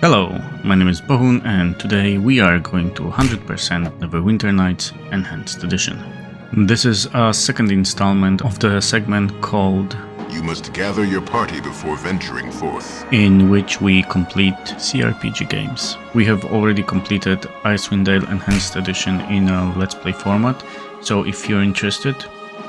Hello, my name is Bohun and today we are going to 100% Neverwinter Nights Enhanced Edition. This is a second installment of the segment called You must gather your party before venturing forth, in which we complete CRPG games. We have already completed Icewind Dale Enhanced Edition in a Let's Play format, so if you're interested,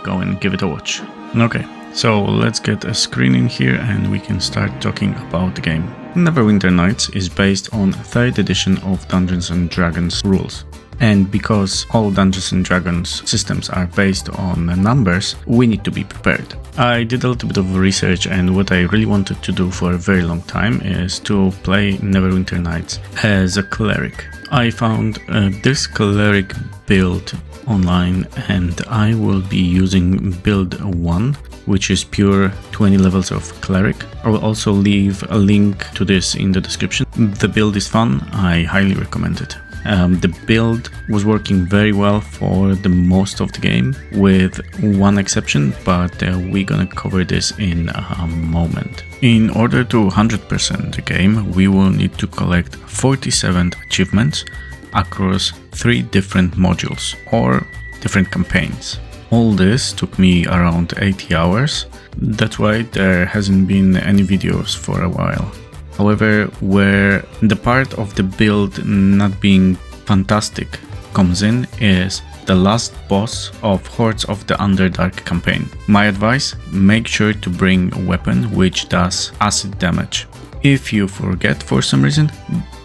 go and give it a watch. Okay, so let's get a screen in here and we can start talking about the game. Neverwinter Nights is based on 3rd edition of Dungeons & Dragons rules. And because all Dungeons & Dragons systems are based on numbers, we need to be prepared. I did a little bit of research, and what I really wanted to do for a very long time is to play Neverwinter Nights as a cleric. I found this cleric build online and I will be using build 1, which is pure 20 levels of cleric. I will also leave a link to this in the description. The build is fun, I highly recommend it. The build was working very well for the most of the game, with one exception, but we're gonna cover this in a moment. In order to 100% the game, we will need to collect 47 achievements across 3 different modules or different campaigns. All this took me around 80 hours, that's why there hasn't been any videos for a while. However, where the part of the build not being fantastic comes in is the last boss of Hordes of the Underdark campaign. My advice, make sure to bring a weapon which does acid damage. If you forget for some reason,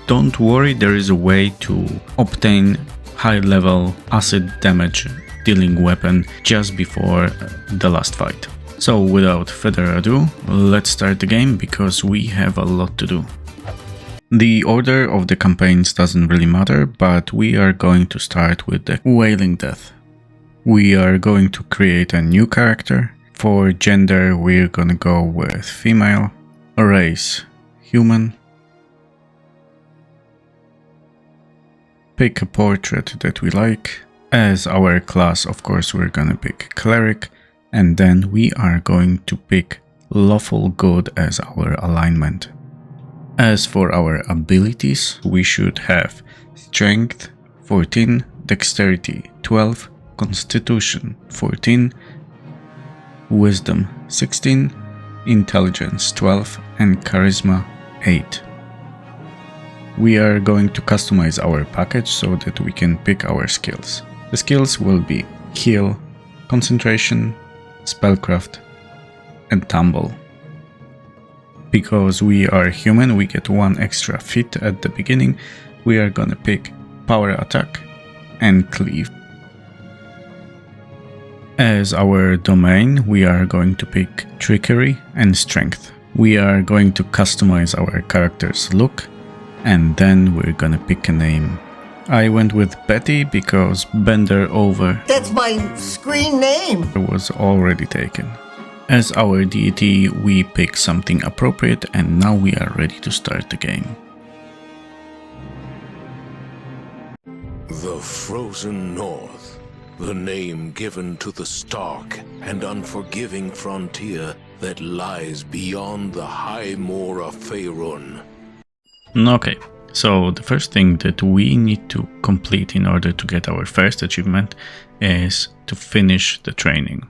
don't worry, there is a way to obtain high level acid damage dealing weapon just before the last fight. So without further ado, let's start the game because we have a lot to do. The order of the campaigns doesn't really matter, but we are going to start with the Wailing Death. We are going to create a new character. For gender, we're gonna go with female. A race, human. Pick a portrait that we like. As our class, of course, we're gonna pick cleric. And then we are going to pick Lawful Good as our alignment. As for our abilities, we should have Strength 14, Dexterity 12, Constitution 14, Wisdom 16, Intelligence 12, and Charisma 8. We are going to customize our package so that we can pick our skills. The skills will be Heal, Concentration, Spellcraft, and Tumble. Because we are human, we get 1 extra feat at the beginning. We are gonna pick Power Attack and Cleave. As our domain, we are going to pick Trickery and Strength. We are going to customize our character's look, and then we're gonna pick a name. I went with Betty because Bender Over That's my screen name! was already taken. As our deity, we pick something appropriate, and now we are ready to start the game. The Frozen North, the name given to the stark and unforgiving frontier that lies beyond the high moor of Faerun. Okay, so the first thing that we need to complete in order to get our first achievement is to finish the training.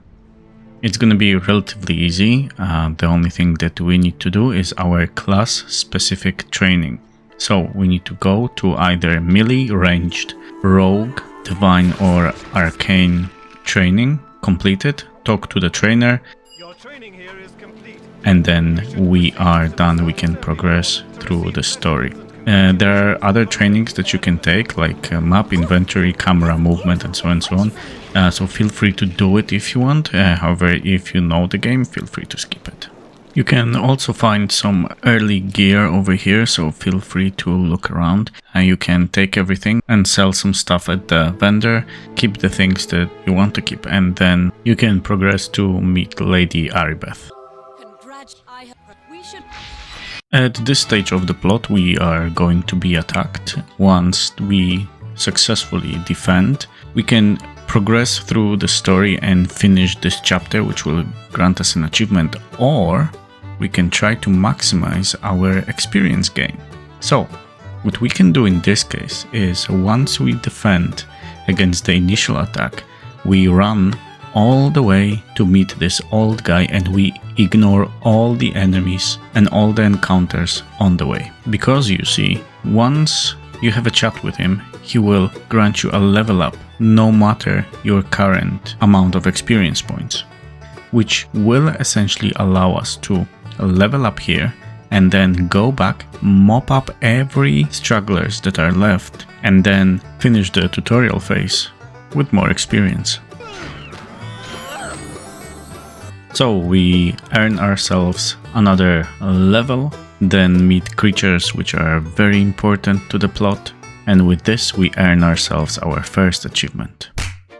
It's gonna be relatively easy. The only thing that we need to do is our class specific training. So we need to go to either melee, ranged, rogue, divine or arcane training, complete it, talk to the trainer, Your training here is complete. and then we are done. We can progress through the story. There are other trainings that you can take, like map, inventory, camera movement, and so on and so on. So feel free to do it if you want. However, if you know the game, feel free to skip it. You can also find some early gear over here, so feel free to look around. You can take everything and sell some stuff at the vendor, keep the things that you want to keep, and then you can progress to meet Lady Aribeth. At this stage of the plot, we are going to be attacked. Once we successfully defend, we can progress through the story and finish this chapter, which will grant us an achievement, or we can try to maximize our experience gain. So, what we can do in this case is once we defend against the initial attack, we run all the way to meet this old guy and we ignore all the enemies and all the encounters on the way. Because you see, once you have a chat with him, he will grant you a level up no matter your current amount of experience points, which will essentially allow us to level up here and then go back, mop up every stragglers that are left, and then finish the tutorial phase with more experience. So we earn ourselves another level, then meet creatures which are very important to the plot, and with this we earn ourselves our first achievement.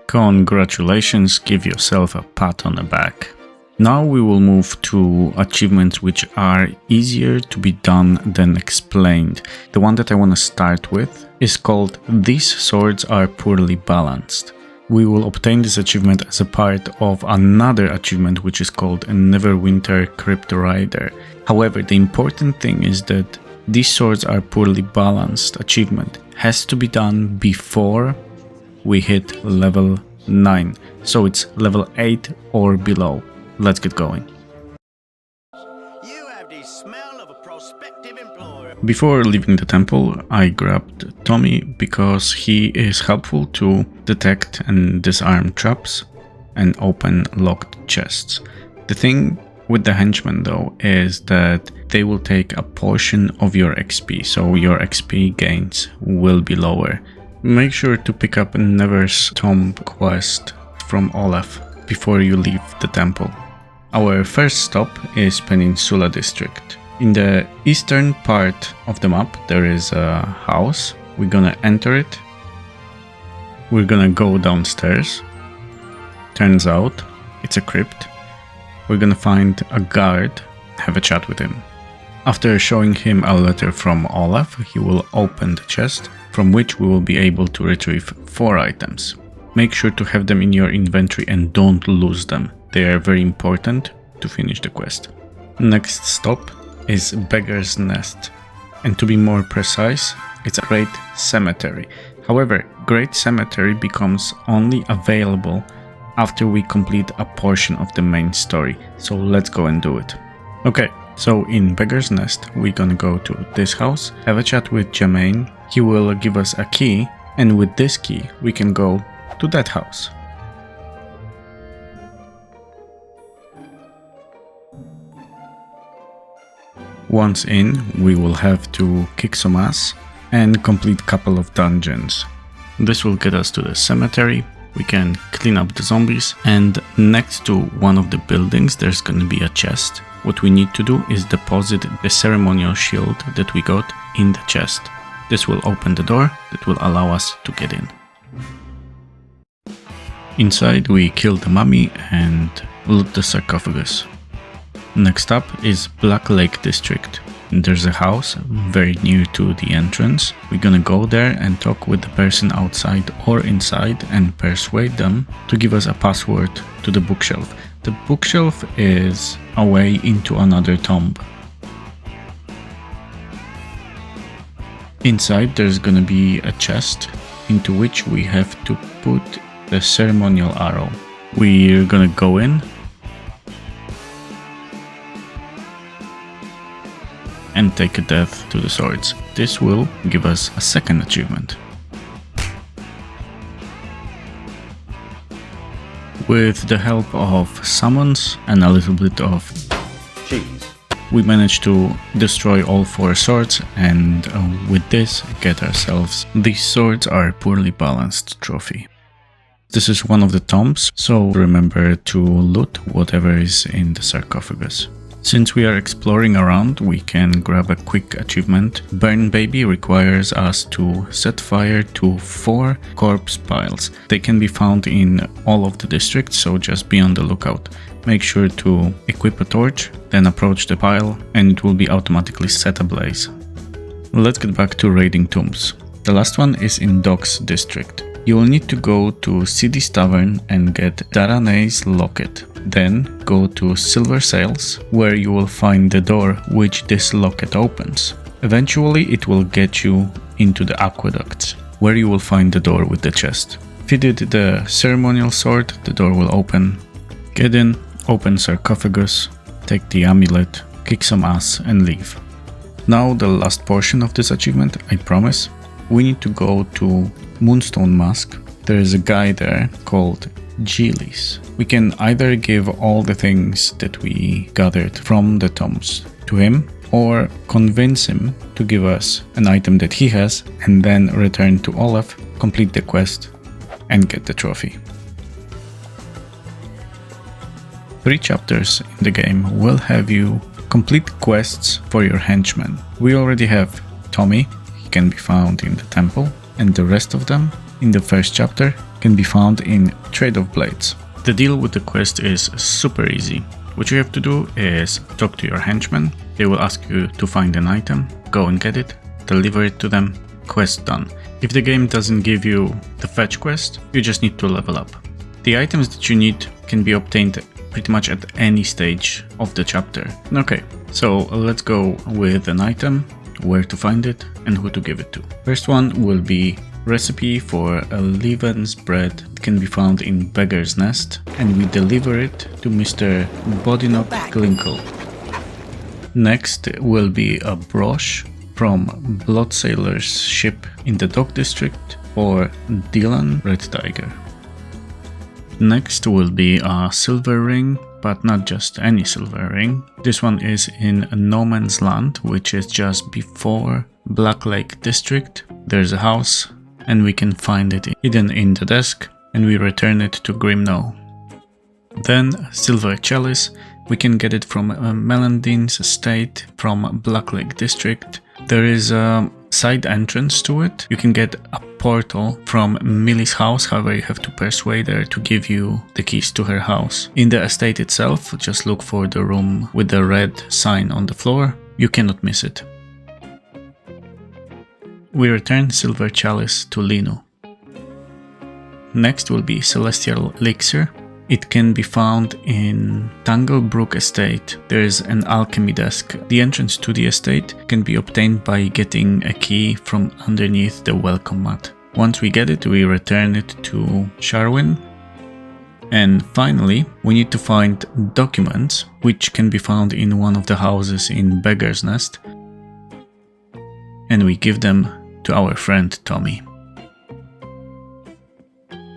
Congratulations, give yourself a pat on the back. Now we will move to achievements which are easier to be done than explained. The one that I want to start with is called These Swords Are Poorly Balanced. We will obtain this achievement as a part of another achievement which is called Neverwinter Crypt Rider. However, the important thing is that These Swords Are Poorly Balanced achievement has to be done before we hit level 9. So it's level 8 or below. Let's get going. You have the smell of a prospective employer. Before leaving the temple, I grabbed Tommy because he is helpful to detect and disarm traps and open locked chests. The thing with the henchmen though is that they will take a portion of your XP, so your XP gains will be lower. Make sure to pick up Never's Tomb quest from Olaf before you leave the temple. Our first stop is Peninsula District. In the eastern part of the map there is a house. We're gonna enter it. We're gonna go downstairs. Turns out it's a crypt. We're gonna find a guard, have a chat with him. After showing him a letter from Olaf, he will open the chest, from which we will be able to retrieve 4 items. Make sure to have them in your inventory and don't lose them. They are very important to finish the quest. Next stop is Beggar's Nest. And to be more precise, it's a Great Cemetery. However, Great Cemetery becomes only available after we complete a portion of the main story. So let's go and do it. Okay, so in Beggar's Nest, we're gonna go to this house, have a chat with Jermaine. He will give us a key, and with this key, we can go to that house. Once in, we will have to kick some ass and complete a couple of dungeons. This will get us to the cemetery. We can clean up the zombies, and next to one of the buildings there's gonna be a chest. What we need to do is deposit the ceremonial shield that we got in the chest. This will open the door that will allow us to get in. Inside we kill the mummy and loot the sarcophagus. Next up is Black Lake District. There's a house very near to the entrance. We're gonna go there and talk with the person outside or inside and persuade them to give us a password to the bookshelf. The bookshelf is a way into another tomb. Inside there's gonna be a chest into which we have to put the ceremonial arrow. We're gonna go in and take a death to the swords. This will give us a second achievement. With the help of summons and a little bit of cheese, we managed to destroy all 4 swords, and with this get ourselves These Swords Are Poorly Balanced trophy. This is one of the tombs, so remember to loot whatever is in the sarcophagus. Since we are exploring around, we can grab a quick achievement. Burn Baby requires us to set fire to 4 corpse piles. They can be found in all of the districts, so just be on the lookout. Make sure to equip a torch, then approach the pile, and it will be automatically set ablaze. Let's get back to raiding tombs. The last one is in Docks District. You will need to go to City's Tavern and get Daranay's Locket. Then go to Silver Sails, where you will find the door which this locket opens. Eventually it will get you into the aqueducts, where you will find the door with the chest. Feed it the ceremonial sword, the door will open. Get in, open sarcophagus, take the amulet, kick some ass and leave. Now the last portion of this achievement, I promise. We need to go to Moonstone Mask. There is a guy there called Gilis. We can either give all the things that we gathered from the tombs to him, or convince him to give us an item that he has and then return to Olaf, complete the quest and get the trophy. 3 chapters in the game will have you complete quests for your henchmen. We already have Tommy, he can be found in the temple, and the rest of them in the first chapter can be found in Trade of Blades. The deal with the quest is super easy. What you have to do is talk to your henchmen, they will ask you to find an item, go and get it, deliver it to them, quest done. If the game doesn't give you the fetch quest, you just need to level up. The items that you need can be obtained pretty much at any stage of the chapter. Okay, so let's go with an item, where to find it and who to give it to. First one will be recipe for a Leaven's bread. It can be found in Beggar's Nest and we deliver it to Mr. Bodinok Glinkle. Next will be a broche from Bloodsailor's ship in the Dock District for Dylan Red Tiger. Next will be a silver ring, but not just any silver ring. This one is in No Man's Land, which is just before Black Lake District. There's a house and we can find it hidden in the desk and we return it to Grimnow. Then silver chalice, we can get it from Melandine's estate from Black Lake District. There is a side entrance to it. You can get a portal from Millie's house, however you have to persuade her to give you the keys to her house. In the estate itself, just look for the room with the red sign on the floor. You cannot miss it. We return silver chalice to Lino. Next will be celestial elixir. It can be found in Tanglebrook Estate. There is an alchemy desk. The entrance to the estate can be obtained by getting a key from underneath the welcome mat. Once we get it, we return it to Sharwin. And finally, we need to find documents, which can be found in one of the houses in Beggar's Nest. And we give them to our friend Tommy.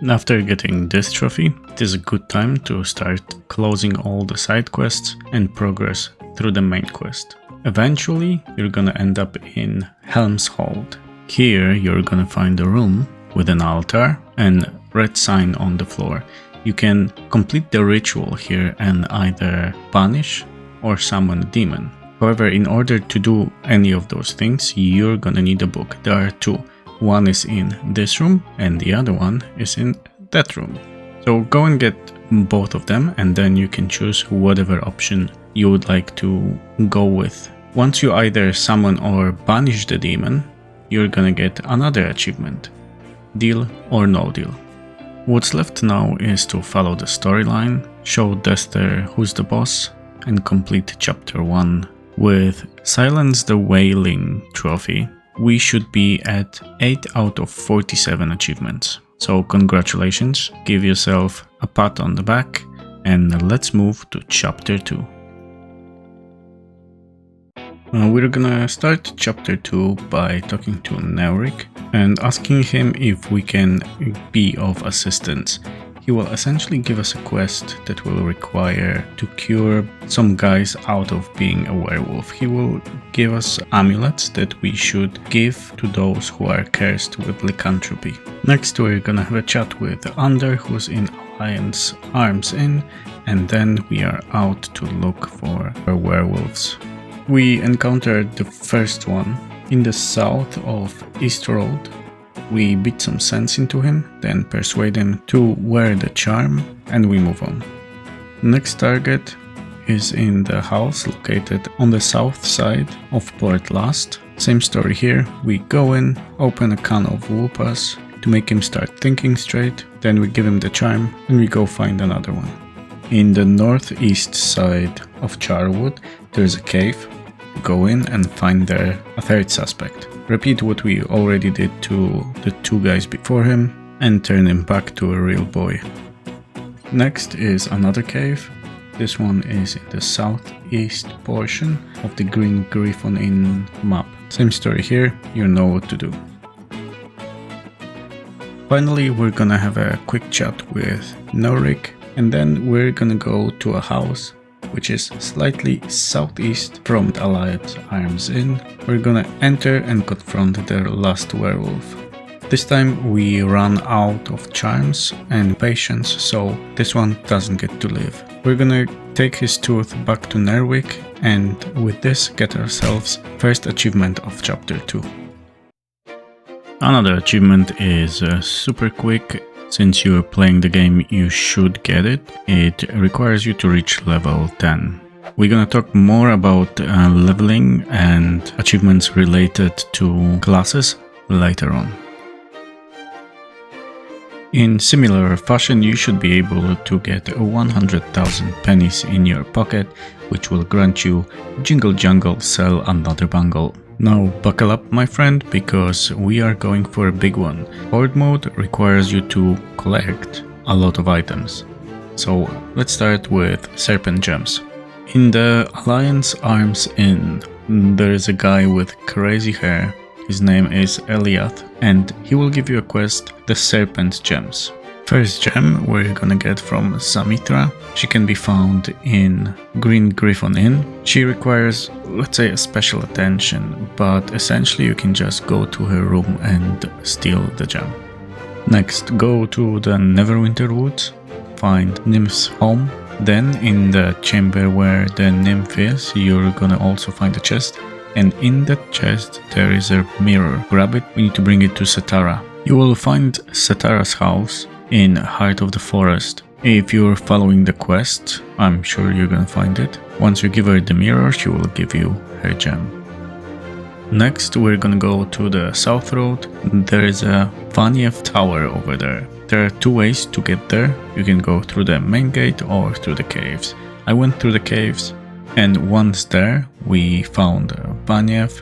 After getting this trophy, it is a good time to start closing all the side quests and progress through the main quest. Eventually, you're gonna end up in Helmshold. Here, you're gonna find a room with an altar and red sign on the floor. You can complete the ritual here and either banish or summon a demon. However, in order to do any of those things, you're gonna need a book. There are 2. One is in this room and the other one is in that room. So go and get both of them and then you can choose whatever option you would like to go with. Once you either summon or banish the demon, you're gonna get another achievement. Deal or no deal. What's left now is to follow the storyline, show Dester who's the boss, and complete chapter 1 with Silence the Wailing trophy. We should be at 8 out of 47 achievements. So congratulations, give yourself a pat on the back and let's move to chapter 2. We're gonna start chapter 2 by talking to Neurik and asking him if we can be of assistance. He will essentially give us a quest that will require to cure some guys out of being a werewolf. He will give us amulets that we should give to those who are cursed with lycanthropy. Next we're gonna have a chat with Ander, who's in Alliance Arms Inn, and then we are out to look for werewolves. We encountered the first one in the south of East Road. We beat some sense into him, then persuade him to wear the charm, and we move on. Next target is in the house located on the south side of Port Last. Same story here, we go in, open a can of whoopas to make him start thinking straight. Then we give him the charm and we go find another one. In the northeast side of Charwood, there's a cave. Go in and find there a third suspect. Repeat what we already did to the two guys before him and turn him back to a real boy. Next is another cave. This one is in the southeast portion of the Green Griffon Inn map. Same story here, you know what to do. Finally, we're gonna have a quick chat with Norik, and then we're gonna go to a house which is slightly southeast from the Alliance Arms Inn. We're gonna enter and confront their last werewolf. This time we run out of charms and patience, so this one doesn't get to live. We're gonna take his tooth back to Nerwick and with this get ourselves first achievement of chapter 2. Another achievement is super quick. Since you're playing the game, you should get it. It requires you to reach level 10. We're gonna talk more about leveling and achievements related to classes later on. In similar fashion, you should be able to get 100,000 pennies in your pocket, which will grant you Jingle Jungle Sell Another Bungle. Now buckle up, my friend, because we are going for a big one. Horde mode requires you to collect a lot of items. So let's start with Serpent Gems. In the Alliance Arms Inn, there is a guy with crazy hair. His name is Eliath, and he will give you a quest, the Serpent Gems. First gem we're gonna get from Samitra. She can be found in Green Griffon Inn. She requires, let's say, a special attention, but essentially you can just go to her room and steal the gem. Next, go to the Neverwinter Woods, find Nymph's home. Then in the chamber where the nymph is, you're gonna also find a chest. And in that chest there is a mirror. Grab it, we need to bring it to Setara. You will find Setara's house in Heart of the Forest. If you're following the quest, I'm sure you're gonna find it. Once you give her the mirror, she will give you her gem. Next, we're gonna go to the South Road. There is a Vaniev Tower over there. There are two ways to get there. You can go through the main gate or through the caves. I went through the caves. And once there, we found Vaniev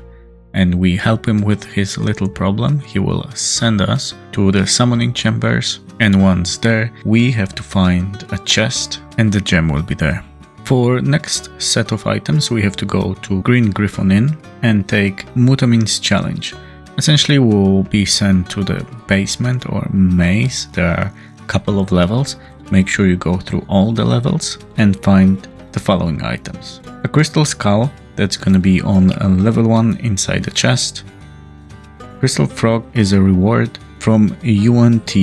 and we help him with his little problem. He will send us to the summoning chambers, and once there, we have to find a chest and the gem will be there. For next set of items, we have to go to Green Griffon Inn and take Mutamin's challenge. Essentially, we'll be sent to the basement or maze. There are a couple of levels. Make sure you go through all the levels and find the following items. A crystal skull, that's gonna be on level 1 inside the chest. Crystal frog is a reward from UNT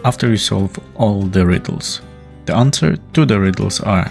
after you solve all the riddles. The answer to the riddles are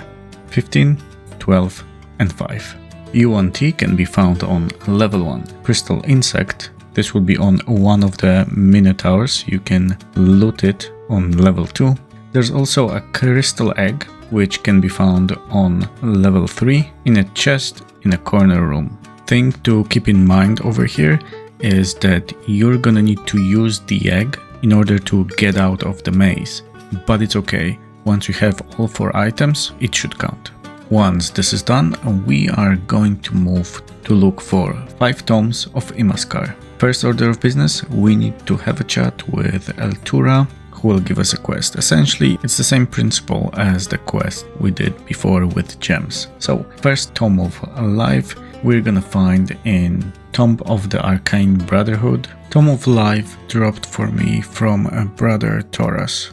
15, 12 and 5. UNT can be found on level 1. Crystal insect, this will be on one of the minotaurs. You can loot it on level 2. There's also a crystal egg, which can be found on level 3 in a chest in a corner room. Thing to keep in mind over here is that you're gonna need to use the egg in order to get out of the maze, but it's okay. Once you have all 4 items, it should count. Once this is done, we are going to move to look for 5 tomes of Imaskar. First order of business, we need to have a chat with Eltura, who will give us a quest. Essentially, it's the same principle as the quest we did before with gems. So, first Tome of Life, we're gonna find in Tomb of the Arcane Brotherhood. Tome of Life dropped for me from Brother Taurus.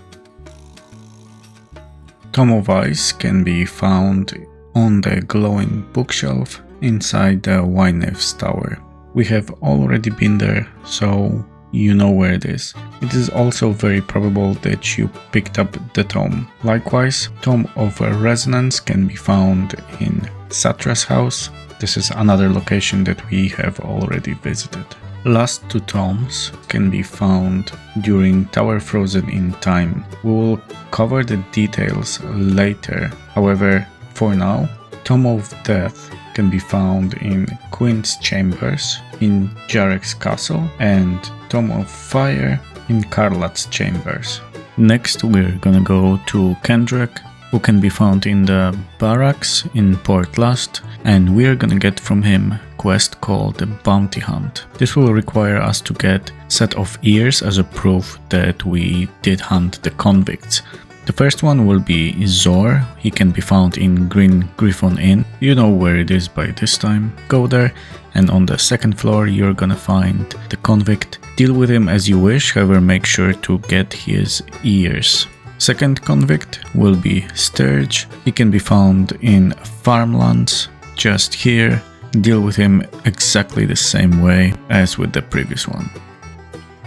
Tome of Ice can be found on the glowing bookshelf inside the Wynef's Tower. We have already been there, so you know where it is. It is also very probable that you picked up the tome. Likewise, Tome of Resonance can be found in Satra's house. This is another location that we have already visited. Last 2 tomes can be found during Tower Frozen in Time. We will cover the details later. However, for now, Tome of Death can be found in Queen's Chambers, in Jarek's Castle, and Tome of Fire in Karlat's chambers. Next we're gonna go to Kendrick, who can be found in the barracks in Port Lust, and we're gonna get from him a quest called the Bounty Hunt. This will require us to get a set of ears as a proof that we did hunt the convicts. The first one will be Zor. He can be found in Green Griffon Inn. You know where it is by this time. Go there, and on the second floor you're gonna find the convict. Deal with him as you wish, however make sure to get his ears. Second convict will be Sturge. He can be found in Farmlands, just here. Deal with him exactly the same way as with the previous one.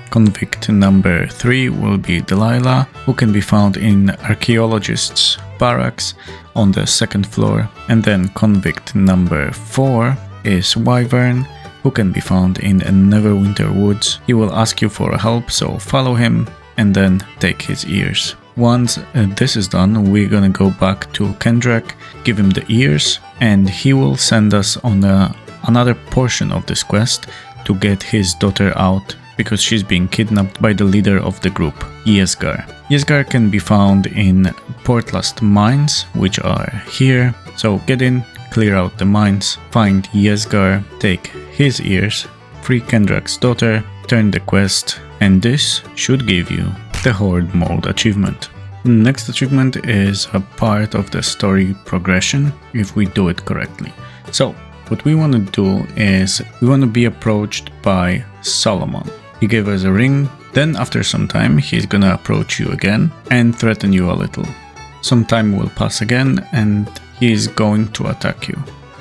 Convict number 3 will be Delilah, who can be found in Archaeologist's barracks on the second floor. And then convict number 4 is Wyvern, who can be found in Neverwinter Woods. He will ask you for help, so follow him and then take his ears. Once this is done, we're gonna go back to Kendrick, give him the ears, and he will send us on another portion of this quest to get his daughter out, because she's being kidnapped by the leader of the group, Yesgar. Yesgar can be found in Portlast mines, which are here. So get in, clear out the mines, find Yesgar, take his ears, free Kendrick's daughter, turn the quest, and this should give you the Horde mode achievement. Next achievement is a part of the story progression if we do it correctly. So what we want to do is we want to be approached by Solomon. He gave us a ring, then after some time he's gonna approach you again and threaten you a little. Some time will pass again and he is going to attack you.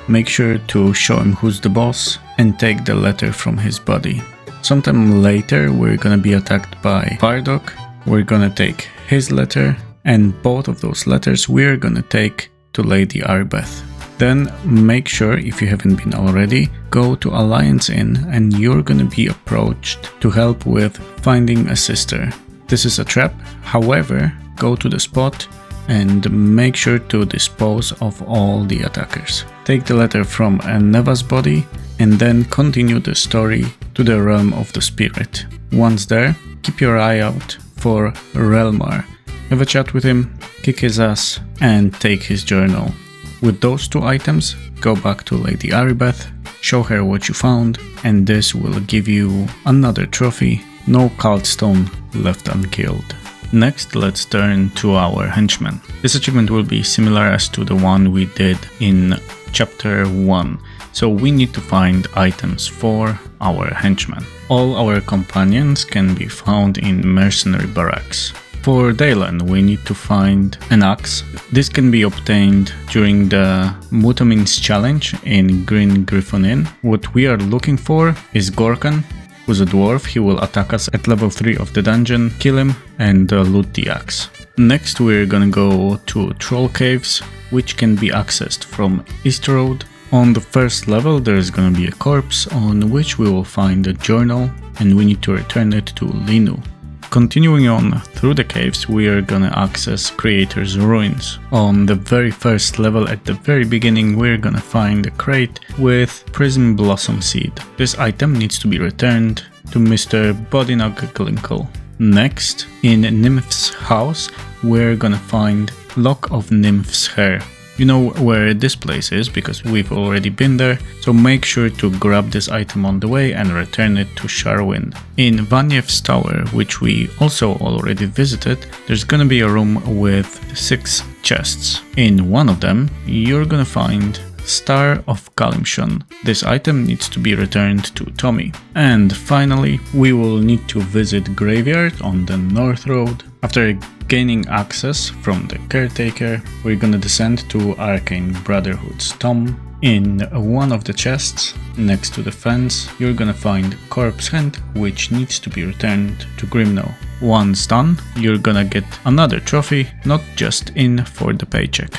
Make sure to show him who's the boss and take the letter from his body. Sometime later we're gonna be attacked by Vardok. We're gonna take his letter, and both of those letters we're gonna take to Lady Arbeth. Then make sure, if you haven't been already, go to Alliance Inn and you're gonna be approached to help with finding a sister. This is a trap, however, go to the spot and make sure to dispose of all the attackers. Take the letter from Neva's body and then continue the story to the realm of the spirit. Once there, keep your eye out for Relmar. Have a chat with him, kick his ass, and take his journal. With those 2 items, go back to Lady Arbeth, show her what you found, and this will give you another trophy, no cult stone left unkilled. Next, let's turn to our henchmen. This achievement will be similar as to the one we did in chapter 1, so we need to find items for our henchmen. All our companions can be found in mercenary barracks. For Dalen, we need to find an axe. This can be obtained during the Mutamins challenge in Green Griffon Inn. What we are looking for is Gorkan, who's a dwarf. He will attack us at level 3 of the dungeon, kill him, and loot the axe. Next we're gonna go to Troll Caves, which can be accessed from East Road. On the first level there's gonna be a corpse on which we will find a journal, and we need to return it to Linu. Continuing on through the caves, we are gonna access Creator's Ruins. On the very first level at the very beginning, we're gonna find a crate with Prism Blossom Seed. This item needs to be returned to Mr. Bodinog Glinkle. Next, in Nymph's house, we're gonna find Lock of Nymph's Hair. You know where this place is because we've already been there, so make sure to grab this item on the way and return it to Sharwind. In Vanyev's tower, which we also already visited, there's gonna be a room with 6 chests. In one of them, you're gonna find Star of Kalimshon. This item needs to be returned to Tommy. And finally, we will need to visit Graveyard on the North Road. After gaining access from the Caretaker, we're gonna descend to Arcane Brotherhood's tomb. In one of the chests, next to the fence, you're gonna find Corpse Hand, which needs to be returned to Grimno. Once done, you're gonna get another trophy, not just in for the paycheck.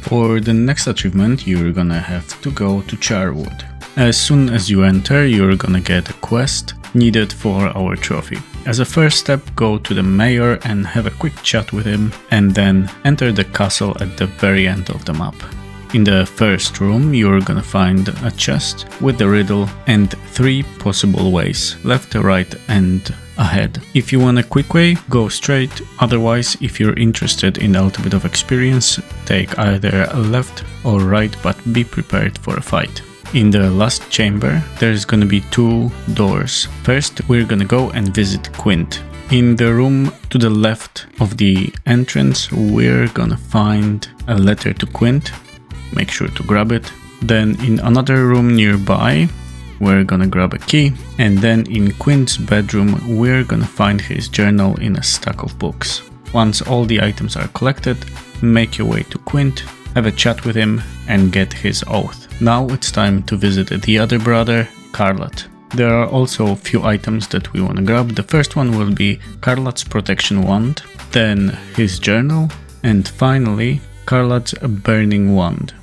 For the next achievement, you're gonna have to go to Charwood. As soon as you enter, you're gonna get a quest needed for our trophy. As a first step, go to the mayor and have a quick chat with him, and then enter the castle at the very end of the map. In the first room, you're gonna find a chest with the riddle and 3 possible ways, left, right and ahead. If you want a quick way, go straight. Otherwise, if you're interested in a little bit of experience, take either left or right, but be prepared for a fight. In the last chamber, there's gonna be 2 doors. First, we're gonna go and visit Quint. In the room to the left of the entrance, we're gonna find a letter to Quint. Make sure to grab it. Then in another room nearby, we're gonna grab a key. And then in Quint's bedroom, we're gonna find his journal in a stack of books. Once all the items are collected, make your way to Quint, have a chat with him and get his oath. Now it's time to visit the other brother, Carlot. There are also a few items that we want to grab. The first one will be Carlot's protection wand, then his journal, and finally Carlot's burning wand.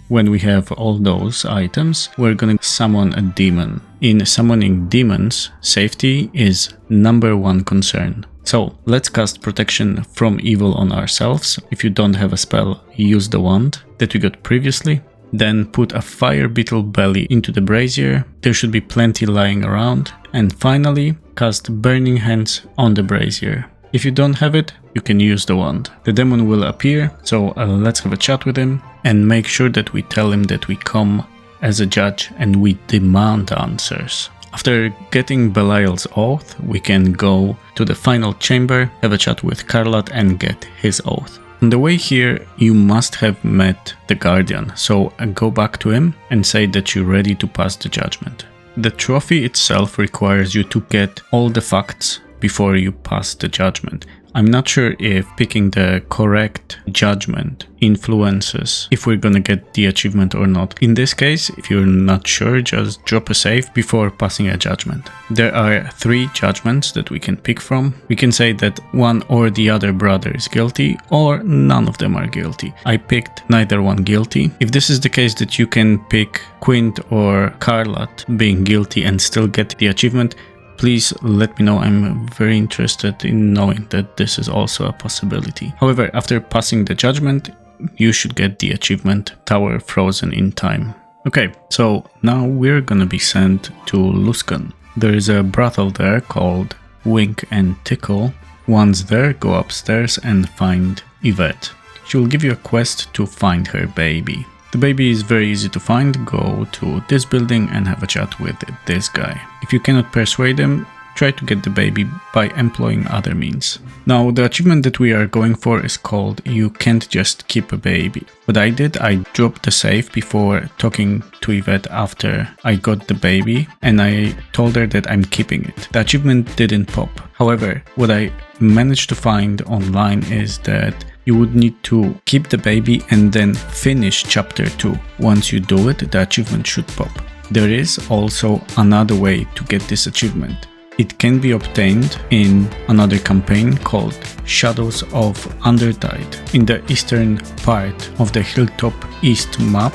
When we have all those items, we're gonna summon a demon. In summoning demons, safety is #1 concern. So let's cast protection from evil on ourselves. If you don't have a spell, use the wand that we got previously. Then put a fire beetle belly into the brazier. There should be plenty lying around. And finally, cast burning hands on the brazier. If you don't have it, you can use the wand. The demon will appear, so let's have a chat with him and make sure that we tell him that we come as a judge and we demand answers. After getting Belial's oath, we can go to the final chamber, have a chat with Carlot and get his oath. On the way here, you must have met the Guardian, so go back to him and say that you're ready to pass the judgment. The trophy itself requires you to get all the facts before you pass the judgment. I'm not sure if picking the correct judgment influences if we're gonna get the achievement or not. In this case, if you're not sure, just drop a save before passing a judgment. There are 3 judgments that we can pick from. We can say that one or the other brother is guilty or none of them are guilty. I picked neither one guilty. If this is the case that you can pick Quint or Carlot being guilty and still get the achievement, please let me know. I'm very interested in knowing that this is also a possibility. However, after passing the judgment, you should get the achievement Tower Frozen in Time. Okay, so now we're gonna be sent to Luskan. There is a brothel there called Wink and Tickle. Once there, go upstairs and find Yvette. She will give you a quest to find her baby. The baby is very easy to find. Go to this building and have a chat with this guy. If you cannot persuade him, try to get the baby by employing other means. Now, the achievement that we are going for is called You Can't Just Keep a Baby. What I did, I dropped the save before talking to Yvette after I got the baby and I told her that I'm keeping it. The achievement didn't pop. However, what I managed to find online is that you would need to keep the baby and then finish chapter 2. Once you do it, the achievement should pop. There is also another way to get this achievement. It can be obtained in another campaign called Shadows of Undertide. In the eastern part of the Hilltop East map,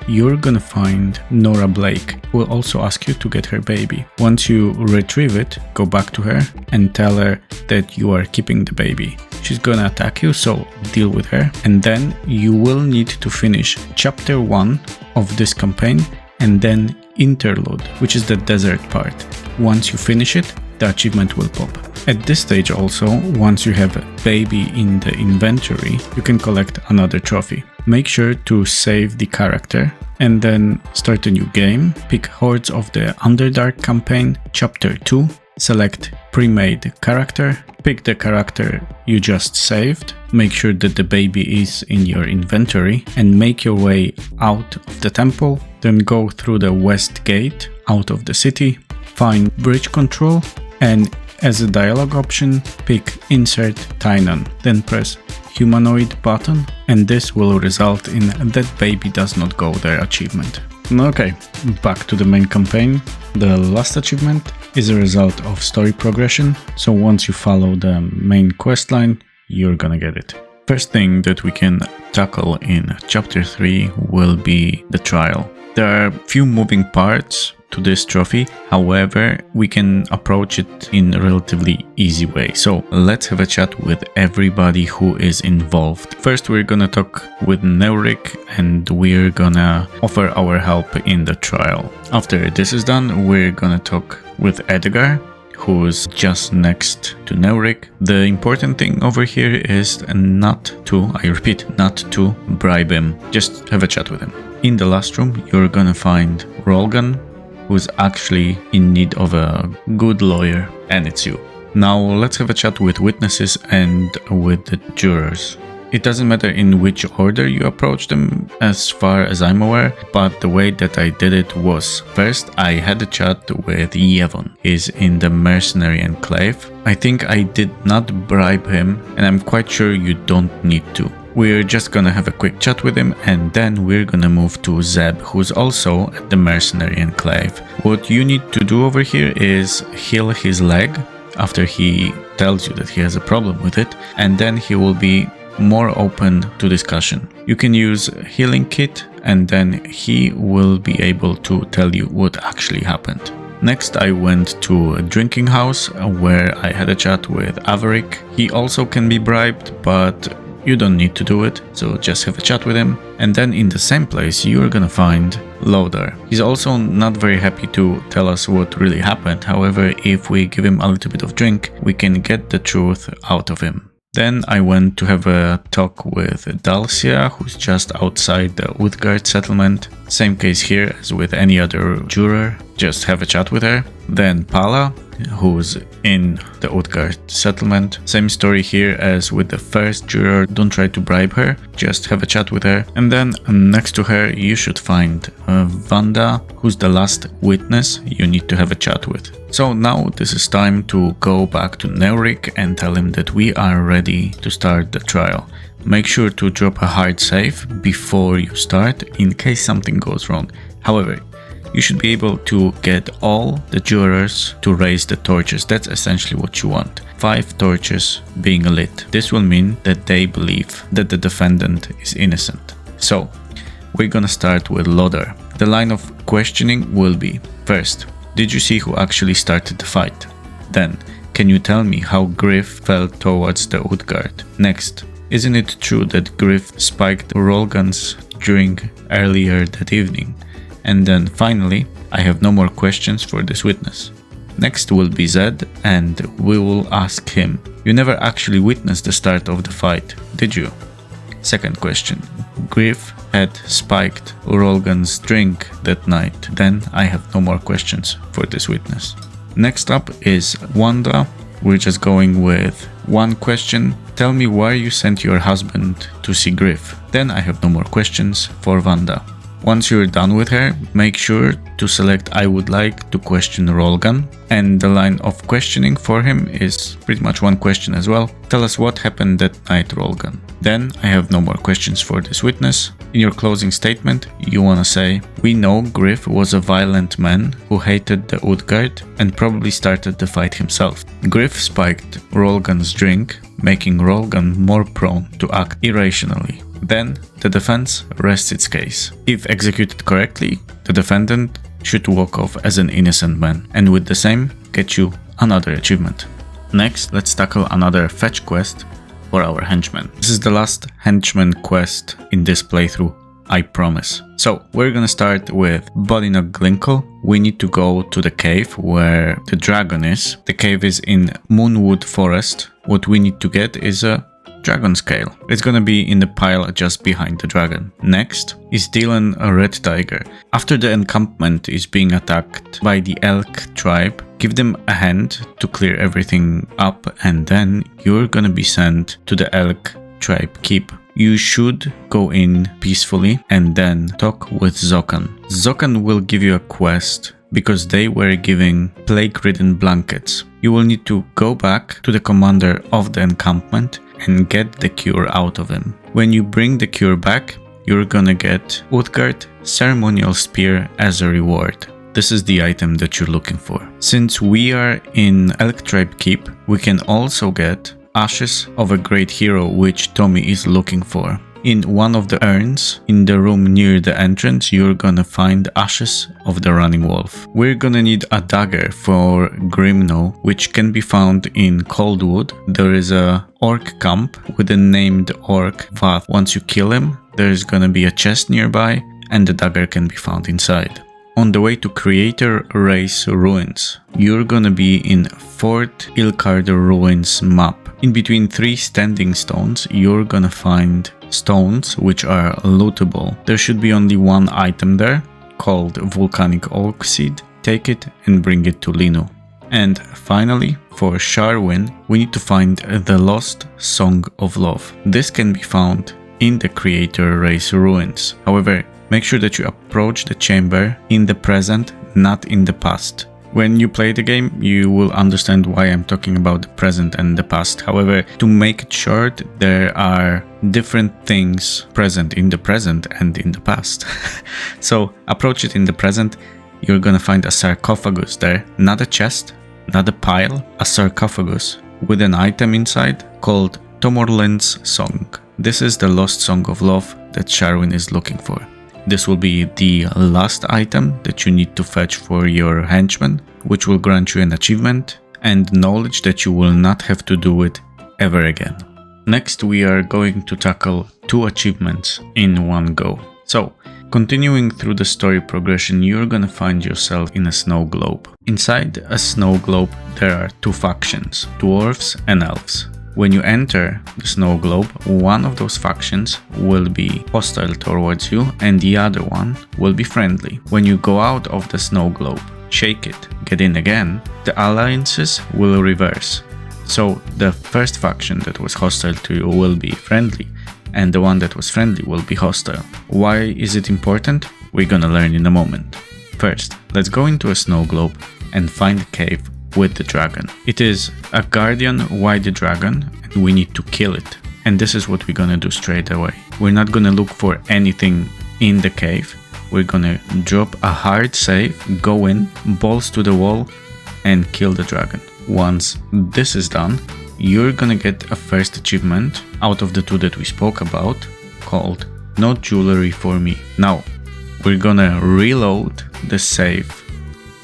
you're gonna find Nora Blake, who will also ask you to get her baby. Once you retrieve it, go back to her and tell her that you are keeping the baby. She's gonna attack you, so deal with her. And then you will need to finish chapter 1 of this campaign and then Interlude, which is the desert part. Once you finish it, the achievement will pop. At this stage also, once you have a baby in the inventory, you can collect another trophy. Make sure to save the character and then start a new game. Pick Hordes of the Underdark campaign, chapter 2. Select pre-made character. Pick the character you just saved. Make sure that the baby is in your inventory and make your way out of the temple. Then go through the west gate out of the city. Find bridge control and as a dialogue option, pick Insert Tynan. Then press Humanoid button and this will result in That Baby Does Not Go There achievement. Okay, back to the main campaign. The last achievement is a result of story progression, so once you follow the main questline, you're gonna get it. First thing that we can tackle in chapter 3 will be the trial. There are few moving parts, to this trophy. However, we can approach it in a relatively easy way. So let's have a chat with everybody who is involved. First, we're gonna talk with Neurik and we're gonna offer our help in the trial. After this is done, we're gonna talk with Edgar, who's just next to Neurik. The important thing over here is not to, I repeat, not to bribe him. Just have a chat with him. In the last room, you're gonna find Rolgan, who's actually in need of a good lawyer, and it's you. Now let's have a chat with witnesses and with the jurors. It doesn't matter in which order you approach them, as far as I'm aware, but the way that I did it was, first I had a chat with Yevon. He's in the mercenary enclave. I think I did not bribe him, and I'm quite sure you don't need to. We're just gonna have a quick chat with him, and then we're gonna move to Zeb, who's also at the mercenary enclave. What you need to do over here is heal his leg after he tells you that he has a problem with it, and then he will be more open to discussion. You can use healing kit and then he will be able to tell you what actually happened. Next I went to a drinking house where I had a chat with Averick. He also can be bribed, but you don't need to do it, so just have a chat with him. And then in the same place you're gonna find Lodar. He's also not very happy to tell us what really happened. However, if we give him a little bit of drink, we can get the truth out of him. Then I went to have a talk with Dalcia, who's just outside the Utgard settlement. Same case here as with any other juror, just have a chat with her. Then Pala, who's in the Utgard settlement. Same story here as with the first juror, don't try to bribe her, just have a chat with her. And then next to her you should find Vanda, who's the last witness you need to have a chat with. So now this is time to go back to Neurik and tell him that we are ready to start the trial. Make sure to drop a hard save before you start in case something goes wrong. However, you should be able to get all the jurors to raise the torches. That's essentially what you want. 5 torches being lit. This will mean that they believe that the defendant is innocent. So, we're gonna start with Lodar. The line of questioning will be: first, did you see who actually started the fight? Then, can you tell me how Griff felt towards the Utgard? Next, isn't it true that Griff spiked Rolgan's drink earlier that evening? And then finally, I have no more questions for this witness. Next will be Zed, and we will ask him. You never actually witnessed the start of the fight, did you? Second question. Griff had spiked Rolgan's drink that night. Then I have no more questions for this witness. Next up is Wanda. We're just going with one question. Tell me why you sent your husband to see Griff. Then I have no more questions for Wanda. Once you're done with her, make sure to select I would like to question Rolgan, and the line of questioning for him is pretty much one question as well. Tell us what happened that night, Rolgan. Then I have no more questions for this witness. In your closing statement, you wanna say, we know Griff was a violent man who hated the Utgard and probably started the fight himself. Griff spiked Rolgan's drink, making Rolgan more prone to act irrationally. Then, the defense rests its case. If executed correctly, the defendant should walk off as an innocent man, and with the same, get you another achievement. Next, let's tackle another fetch quest for our henchman. This is the last henchman quest in this playthrough, I promise. So, we're gonna start with Bodinok Glinkle. We need to go to the cave where the dragon is. The cave is in Moonwood Forest. What we need to get is a dragon scale. It's gonna be in the pile just behind the dragon. Next is Dylan, a red tiger. After the encampment is being attacked by the elk tribe, give them a hand to clear everything up, and then you're gonna be sent to the elk tribe keep. You should go in peacefully and then talk with Zokan. Zokan will give you a quest because they were giving plague-ridden blankets. You will need to go back to the commander of the encampment and get the cure out of him. When you bring the cure back, you're gonna get Utgard Ceremonial Spear as a reward. This is the item that you're looking for. Since we are in Elk Tribe Keep, we can also get ashes of a great hero which Tommy is looking for. In one of the urns in the room near the entrance, you're gonna find ashes of the running wolf. We're gonna need a dagger for Grimno, which can be found in Coldwood. There is a orc camp with a named orc Vath. Once you kill him, there's gonna be a chest nearby and the dagger can be found inside. On the way to Creator Race Ruins, you're gonna be in Fort Ilkard Ruins map. In between 3 standing stones, you're gonna find stones which are lootable. There should be only one item there, called Volcanic Oak Seed. Take it and bring it to Linu. And finally, for Sharwin, we need to find the Lost Song of Love. This can be found in the Creator Race Ruins. However, make sure that you approach the chamber in the present, not in the past. When you play the game, you will understand why I'm talking about the present and the past. However, to make it short, there are different things present in the present and in the past. So approach it in the present, you're gonna find a sarcophagus there, not a chest, not a pile, a sarcophagus with an item inside called Tomorlin's Song. This is the lost song of love that Sharwin is looking for. This will be the last item that you need to fetch for your henchman, which will grant you an achievement and knowledge that you will not have to do it ever again. Next, we are going to tackle 2 achievements in one go. So, continuing through the story progression, you're gonna find yourself in a snow globe. Inside a snow globe, there are 2 factions, dwarves and elves. When you enter the snow globe, one of those factions will be hostile towards you and the other one will be friendly. When you go out of the snow globe, shake it, get in again, the alliances will reverse. So the first faction that was hostile to you will be friendly and the one that was friendly will be hostile. Why is it important? We're gonna learn in a moment. First, let's go into a snow globe and find a cave with the dragon. It is a guardian white dragon and we need to kill it. And this is what we're gonna do straight away. We're not gonna look for anything in the cave. We're gonna drop a hard save, go in, balls to the wall and kill the dragon. Once this is done, you're gonna get a first achievement out of the 2 that we spoke about called No Jewelry for Me. Now, we're gonna reload the save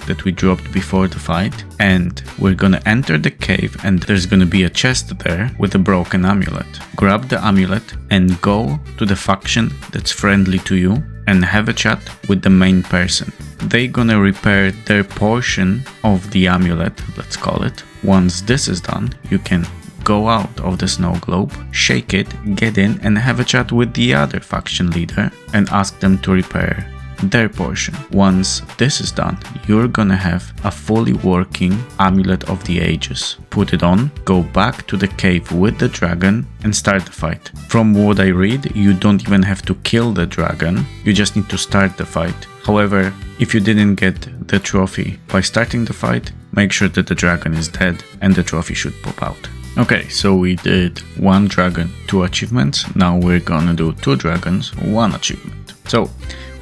that we dropped before the fight and we're gonna enter the cave and there's gonna be a chest there with a broken amulet. Grab the amulet and go to the faction that's friendly to you and have a chat with the main person. They're gonna repair their portion of the amulet, let's call it. Once this is done, you can go out of the snow globe, shake it, get in and have a chat with the other faction leader and ask them to repair their portion. Once this is done, you're gonna have a fully working Amulet of the Ages. Put it on, go back to the cave with the dragon and start the fight. From what I read, you don't even have to kill the dragon, you just need to start the fight. However, if you didn't get the trophy by starting the fight, make sure that the dragon is dead and the trophy should pop out. Okay, so we did 1 dragon, 2 achievements. Now we're gonna do 2 dragons, 1 achievement. So,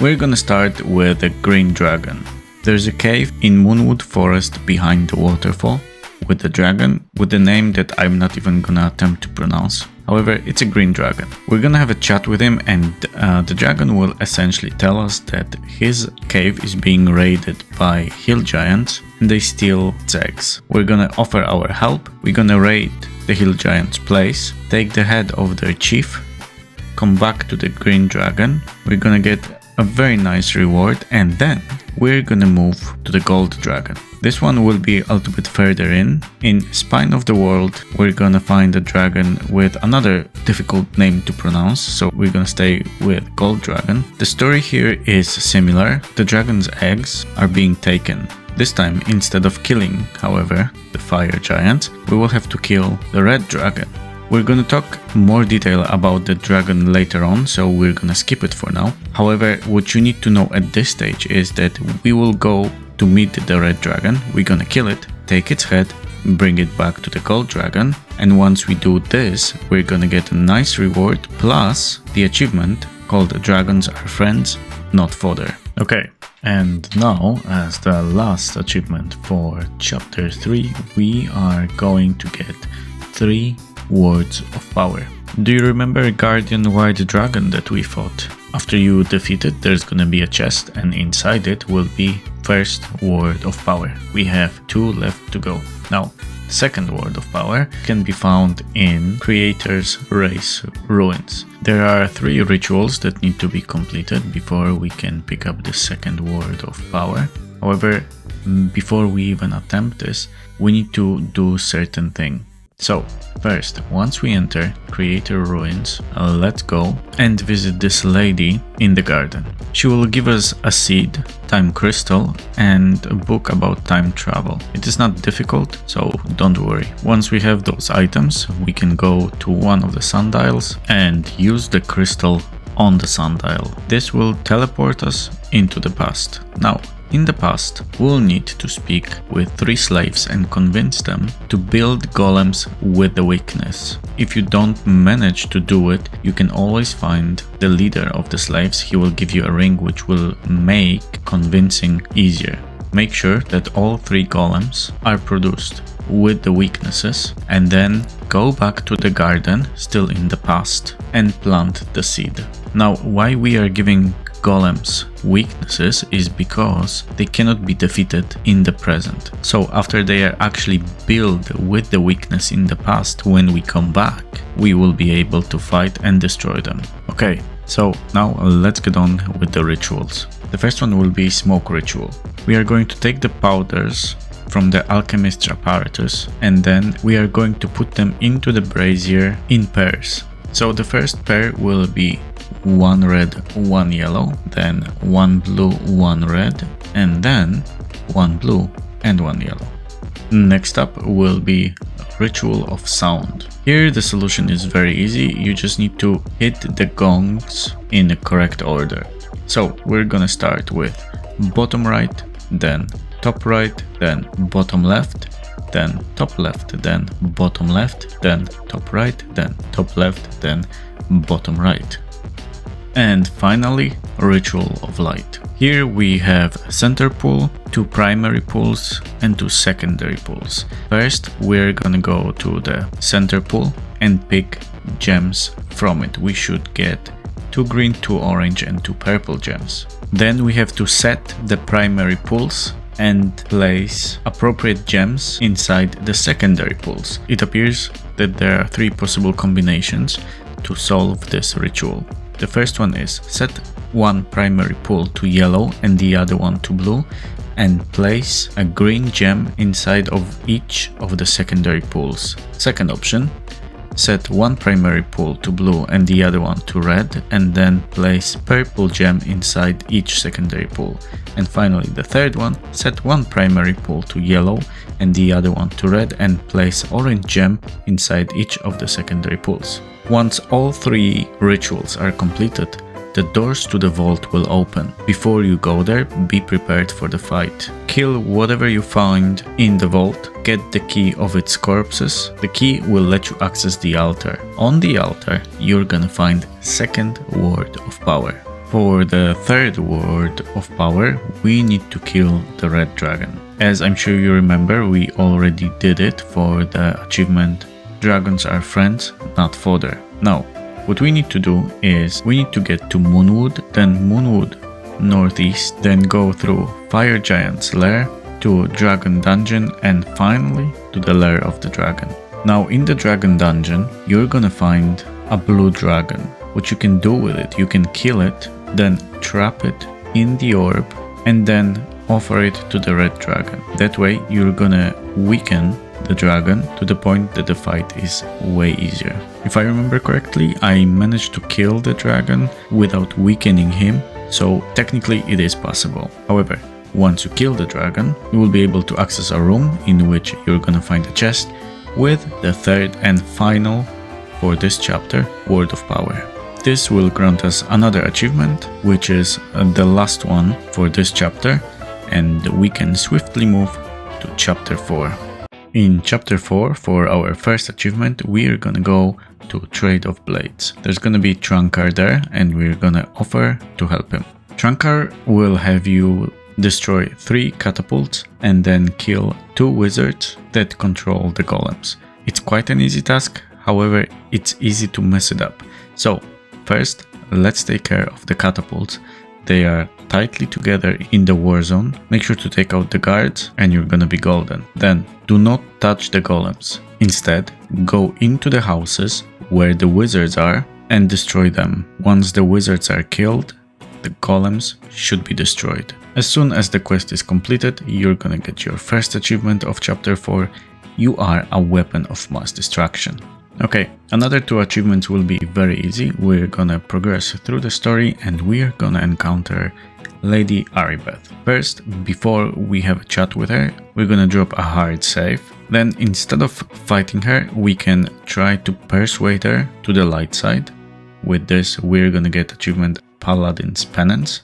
we're gonna start with the green dragon. There's a cave in Moonwood Forest behind the waterfall with the dragon with the name that I'm not even gonna attempt to pronounce. However, it's a green dragon. We're gonna have a chat with him and the dragon will essentially tell us that his cave is being raided by hill giants and they steal its eggs. We're gonna offer our help. We're gonna raid the hill giant's place, take the head of their chief, come back to the green dragon. We're gonna get a very nice reward and then we're gonna move to the gold dragon. This one will be a little bit further in Spine of the World. We're gonna find a dragon with another difficult name to pronounce, so we're gonna stay with gold dragon. The story here is similar. The dragon's eggs are being taken. This time, instead of killing, however, the fire giant, we will have to kill the red dragon. We're gonna talk more detail about the dragon later on, so we're gonna skip it for now. However, what you need to know at this stage is that we will go to meet the red dragon, we're gonna kill it, take its head, bring it back to the gold dragon, and once we do this, we're gonna get a nice reward plus the achievement called Dragons Are Friends, Not Fodder. Okay, and now as the last achievement for chapter 3, we are going to get 3 words of power. Do you remember Guardian White Dragon that we fought? After you defeat it, there's gonna be a chest, and inside it will be first word of power. We have 2 left to go. Now, second word of power can be found in Creator's Race Ruins. There are 3 rituals that need to be completed before we can pick up the second word of power. However, before we even attempt this, we need to do certain thing. So, first, once we enter Creator Ruins, let's go and visit this lady in the garden. She will give us a seed, time crystal, and a book about time travel. It is not difficult, so don't worry. Once we have those items, we can go to one of the sundials and use the crystal on the sundial. This will teleport us into the past. Now, in the past, we'll need to speak with 3 slaves and convince them to build golems with the weakness. If you don't manage to do it, you can always find the leader of the slaves. He will give you a ring which will make convincing easier. Make sure that all 3 golems are produced with the weaknesses, and then go back to the garden, still in the past, and plant the seed. Now, why we are giving golems weaknesses is because they cannot be defeated in the present. So after they are actually built with the weakness in the past, when we come back, we will be able to fight and destroy them. Okay, so now let's get on with the rituals. The first one will be smoke ritual. We are going to take the powders from the alchemist's apparatus, and then we are going to put them into the brazier in pairs. So the first pair will be 1 red, 1 yellow, then 1 blue, 1 red, and then 1 blue and 1 yellow. Next up will be Ritual of Sound. Here the solution is very easy. You just need to hit the gongs in the correct order. So we're gonna start with bottom right, then top right, then bottom left, then top left, then bottom left, then top right, then top left, then bottom right. And finally, Ritual of Light. Here we have center pool, 2 primary pools, and 2 secondary pools. First, we're gonna go to the center pool and pick gems from it. We should get 2 green, 2 orange, and 2 purple gems. Then we have to set the primary pools and place appropriate gems inside the secondary pools. It appears that there are 3 possible combinations to solve this ritual. The first one is set 1 primary pool to yellow and the other one to blue, and place a green gem inside of each of the secondary pools. Second option, set 1 primary pool to blue and the other one to red, and then place purple gem inside each secondary pool. And finally, the third one, set 1 primary pool to yellow and the other one to red, and place orange gem inside each of the secondary pools. Once all 3 rituals are completed, the doors to the vault will open. Before you go there, be prepared for the fight. Kill whatever you find in the vault, get the key of its corpses. The key will let you access the altar. On the altar, you're gonna find second word of power. For the third word of power, we need to kill the red dragon. As I'm sure you remember, we already did it for the achievement Dragons Are Friends, Not Fodder. Now, what we need to do is we need to get to Moonwood, then Moonwood northeast, then go through Fire Giant's lair to Dragon Dungeon, and finally to the lair of the dragon. Now in the Dragon Dungeon, you're gonna find a blue dragon. What you can do with it, you can kill it, then trap it in the orb, and then offer it to the red dragon. That way you're gonna weaken the dragon to the point that the fight is way easier. If I remember correctly, I managed to kill the dragon without weakening him, so technically it is possible. However, once you kill the dragon, you will be able to access a room in which you're gonna find a chest with the third and final, for this chapter, Word of Power. This will grant us another achievement, which is the last one for this chapter, and we can swiftly move to chapter 4. In chapter 4, for our first achievement, we are gonna go to Trade of Blades. There's gonna be Trunkar there, and we're gonna offer to help him. Trunkar will have you destroy 3 catapults and then kill 2 wizards that control the golems. It's quite an easy task, however it's easy to mess it up. So first, let's take care of the catapults. They are tightly together in the war zone. Make sure to take out the guards and you're gonna be golden. Then do not touch the golems. Instead, go into the houses where the wizards are and destroy them. Once the wizards are killed, the golems should be destroyed. As soon as the quest is completed, you're gonna get your first achievement of chapter 4. You are a weapon of mass destruction. Okay, another 2 achievements will be very easy. We're gonna progress through the story and we're gonna encounter Lady Aribeth. First, before we have a chat with her, we're gonna drop a hard save. Then instead of fighting her, we can try to persuade her to the light side. With this, we're gonna get achievement Paladin's Penance.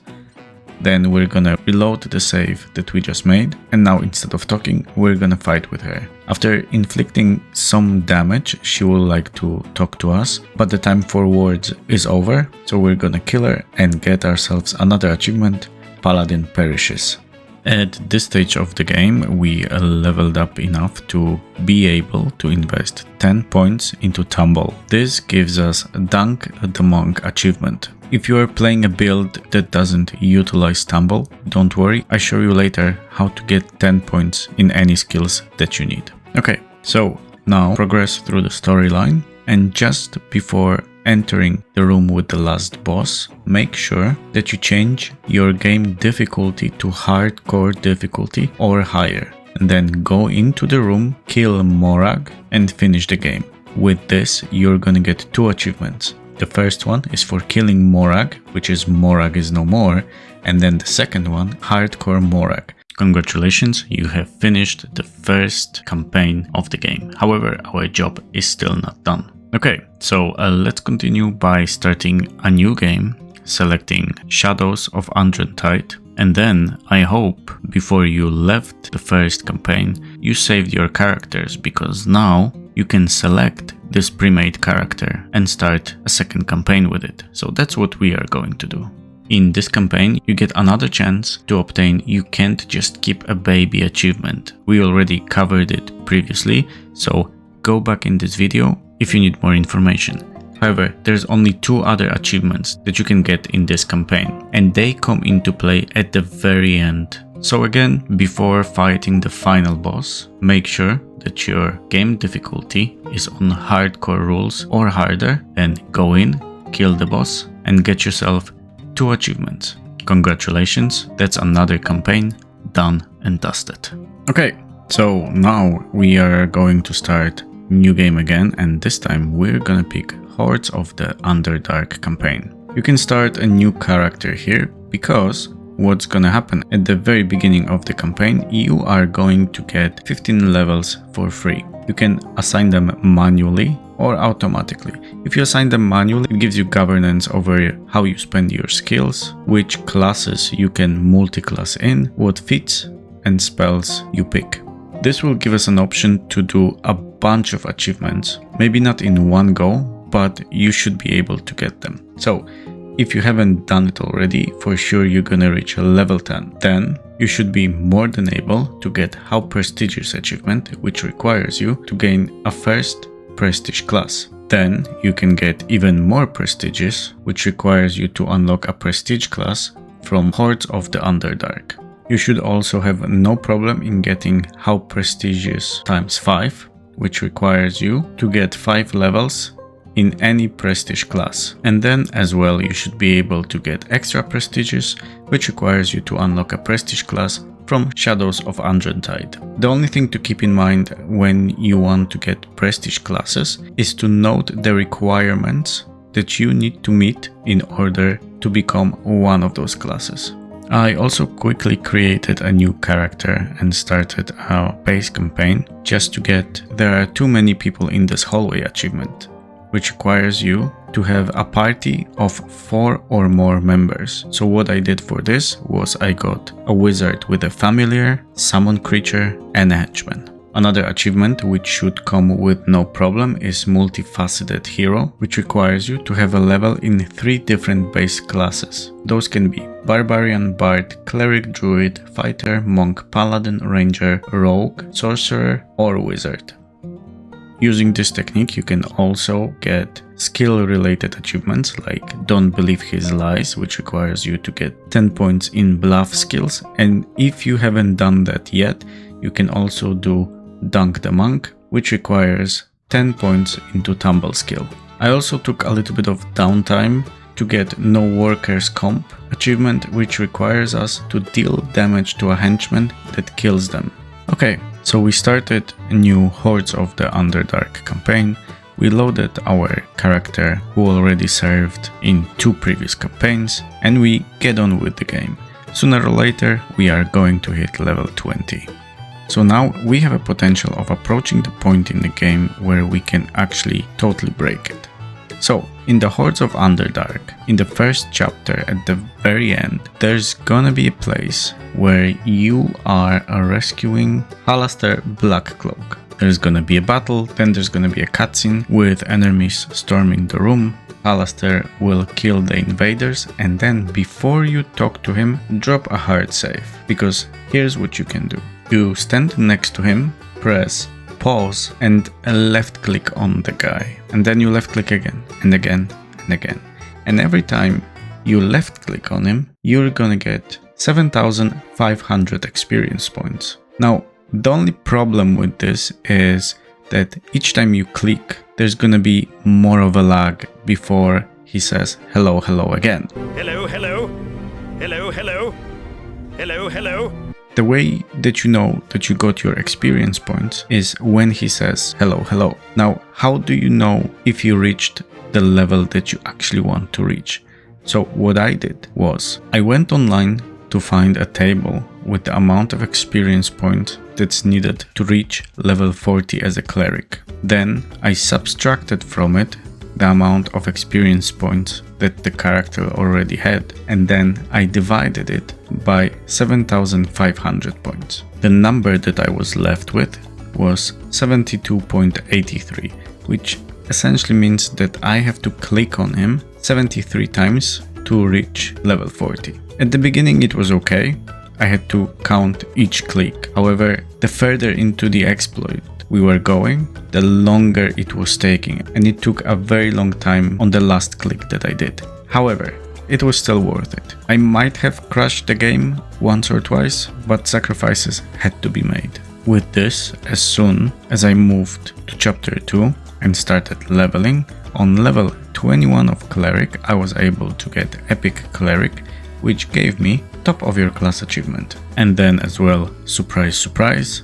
Then we're gonna reload the save that we just made, and now instead of talking, we're gonna fight with her. After inflicting some damage, she will like to talk to us, but the time for words is over, so we're gonna kill her and get ourselves another achievement, Paladin Perishes. At this stage of the game, we leveled up enough to be able to invest 10 points into Tumble. This gives us Dunk the Monk achievement. If you are playing a build that doesn't utilize Tumble, don't worry, I show you later how to get 10 points in any skills that you need. Okay, so now progress through the storyline, and just before entering the room with the last boss, make sure that you change your game difficulty to hardcore difficulty or higher, and then go into the room, kill Morag and finish the game. With this, you're gonna get 2 achievements. The first one is for killing Morag, which is Morag is no more, and then the second one, Hardcore Morag. Congratulations, you have finished the first campaign of the game. However, our job is still not done. Okay, so let's continue by starting a new game, selecting Shadows of Undrentide, and then I hope before you left the first campaign, you saved your characters, because now you can select this pre-made character and start a second campaign with it. So that's what we are going to do. In this campaign, you get another chance to obtain You Can't Just Keep a Baby achievement. We already covered it previously, so go back in this video if you need more information. However, there's only 2 other achievements that you can get in this campaign, and they come into play at the very end. So again, before fighting the final boss, make sure that your game difficulty is on hardcore rules or harder, then go in, kill the boss, and get yourself 2 achievements. Congratulations, that's another campaign done and dusted. Okay, so now we are going to start new game again, and this time we're gonna pick Hordes of the Underdark campaign. You can start a new character here, because what's gonna happen at the very beginning of the campaign, you are going to get 15 levels for free. You can assign them manually or automatically. If you assign them manually, it gives you governance over how you spend your skills, which classes you can multi-class in, what feats and spells you pick. This will give us an option to do a bunch of achievements, maybe not in one go, but you should be able to get them. So if you haven't done it already, for sure you're gonna reach a level 10. Then you should be more than able to get How Prestigious achievement, which requires you to gain a first prestige class. Then you can get even more prestigious, which requires you to unlock a prestige class from Hordes of the Underdark. You should also have no problem in getting How Prestigious times 5, which requires you to get 5 levels in any prestige class. And then as well, you should be able to get extra prestigious, which requires you to unlock a prestige class from Shadows of Undrentide. The only thing to keep in mind when you want to get prestige classes is to note the requirements that you need to meet in order to become one of those classes. I also quickly created a new character and started a base campaign just to get There Are Too Many People in This Hallway achievement, which requires you to have a party of 4 or more members. So what I did for this was I got a wizard with a familiar, summon creature and a henchman. Another achievement which should come with no problem is Multifaceted Hero, which requires you to have a level in 3 different base classes. Those can be Barbarian, Bard, Cleric, Druid, Fighter, Monk, Paladin, Ranger, Rogue, Sorcerer or Wizard. using this technique you can also get skill related achievements like Don't Believe His Lies, which requires you to get 10 points in bluff skills, and if you haven't done that yet, you can also do Dunk the Monk, which requires 10 points into tumble skill. I also took a little bit of downtime to get No Workers Comp achievement, which requires us to deal damage to a henchman that kills them. Okay, so we started a new Hordes of the Underdark campaign. We loaded our character who already served in 2 previous campaigns, and we get on with the game. Sooner or later we are going to hit level 20. So now we have a potential of approaching the point in the game where we can actually totally break it. So, in the Hordes of Underdark, in the first chapter at the very end, there's gonna be a place where you are rescuing Alistair Blackcloak. There's gonna be a battle, then there's gonna be a cutscene with enemies storming the room. Alistair will kill the invaders, and then before you talk to him, drop a hard save. Because here's what you can do. You stand next to him, press pause and left click on the guy, and then you left click again and again and again, and every time you left click on him you're gonna get 7,500 experience points. Now the only problem with this is that each time you click there's gonna be more of a lag before he says hello hello again. Hello, hello. Hello, hello. Hello, hello. The way that you know that you got your experience points is when he says hello hello. Now how do you know if you reached the level that you actually want to reach? So what I did was I went online to find a table with the amount of experience points that's needed to reach level 40 as a cleric. Then I subtracted from it the amount of experience points that the character already had, and then I divided it by 7,500 points. The number that I was left with was 72.83, which essentially means that I have to click on him 73 times to reach level 40. At the beginning it was okay, I had to count each click. However, the further into the exploit we were going, the longer it was taking, and it took a very long time on the last click that I did. However, it was still worth it. I might have crashed the game once or twice, but sacrifices had to be made. With this, as soon as I moved to chapter 2 and started leveling, on level 21 of cleric I was able to get epic cleric, which gave me top of your class achievement. And then as well, surprise surprise,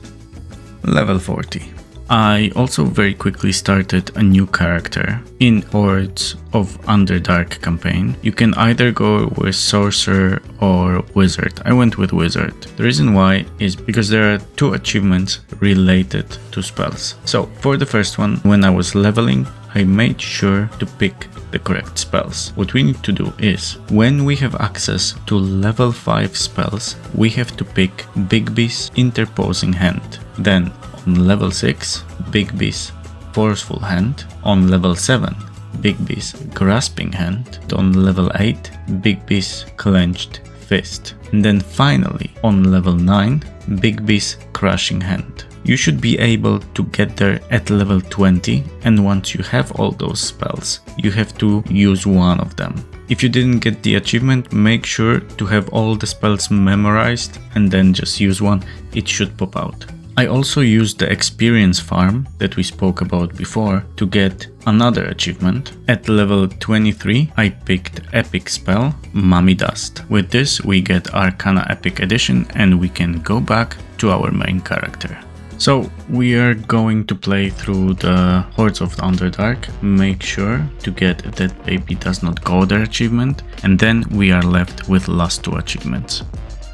level 40. I also very quickly started a new character in Hordes of Underdark campaign. You can either go with Sorcerer or Wizard. I went with Wizard. The reason why is because there are 2 achievements related to spells. So for the first one, when I was leveling, I made sure to pick the correct spells. What we need to do is, when we have access to level 5 spells, we have to pick Bigby's Interposing Hand. Then on level 6, Bigby's Forceful Hand. On level 7, Bigby's Grasping Hand. On level 8, Bigby's Clenched Fist. And then finally, on level 9, Bigby's Crushing Hand. You should be able to get there at level 20, and once you have all those spells, you have to use one of them. If you didn't get the achievement, make sure to have all the spells memorized and then just use one, it should pop out. I also used the experience farm that we spoke about before to get another achievement. At level 23, I picked epic spell, Mummy Dust. With this, we get Arcana Epic Edition and we can go back to our main character. So we are going to play through the Hordes of the Underdark, make sure to get that Baby Does Not Go There achievement, and then we are left with last 2 achievements.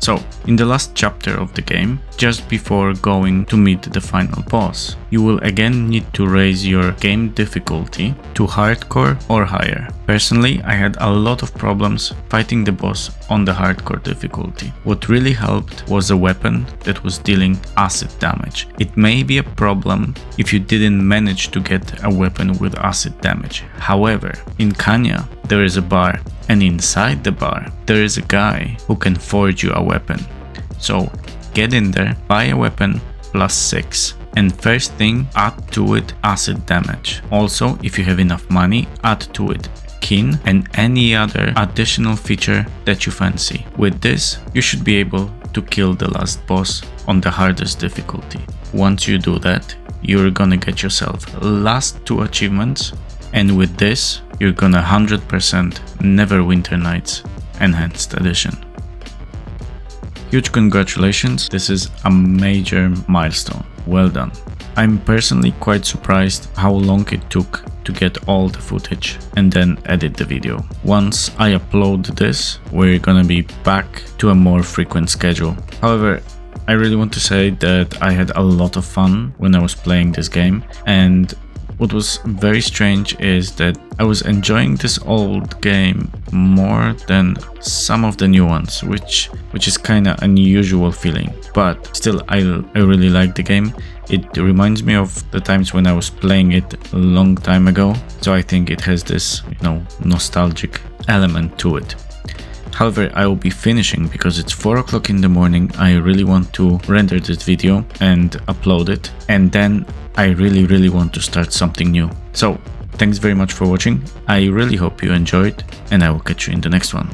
So, in the last chapter of the game, just before going to meet the final boss, you will again need to raise your game difficulty to hardcore or higher. Personally, I had a lot of problems fighting the boss on the hardcore difficulty. What really helped was a weapon that was dealing acid damage. It may be a problem if you didn't manage to get a weapon with acid damage. However, in Kanya, there is a bar, and inside the bar, there is a guy who can forge you a weapon. So, get in there, buy a weapon, +6, And first thing, add to it acid damage. Also, if you have enough money, add to it kin and any other additional feature that you fancy. With this, you should be able to kill the last boss on the hardest difficulty. Once you do that, you're gonna get yourself last 2 achievements, and with this, you're gonna 100% Neverwinter Nights Enhanced Edition. Huge congratulations, this is a major milestone. Well done. I'm personally quite surprised how long it took to get all the footage and then edit the video. Once I upload this, we're gonna be back to a more frequent schedule. However, I really want to say that I had a lot of fun when I was playing this game, and what was very strange is that I was enjoying this old game more than some of the new ones, which is kind of unusual feeling, but still I really like the game. It reminds me of the times when I was playing it a long time ago, so I think it has this, nostalgic element to it. However, I will be finishing because it's 4 o'clock in the morning. I really want to render this video and upload it, and then I really want to start something new. So, thanks very much for watching. I really hope you enjoyed, and I will catch you in the next one.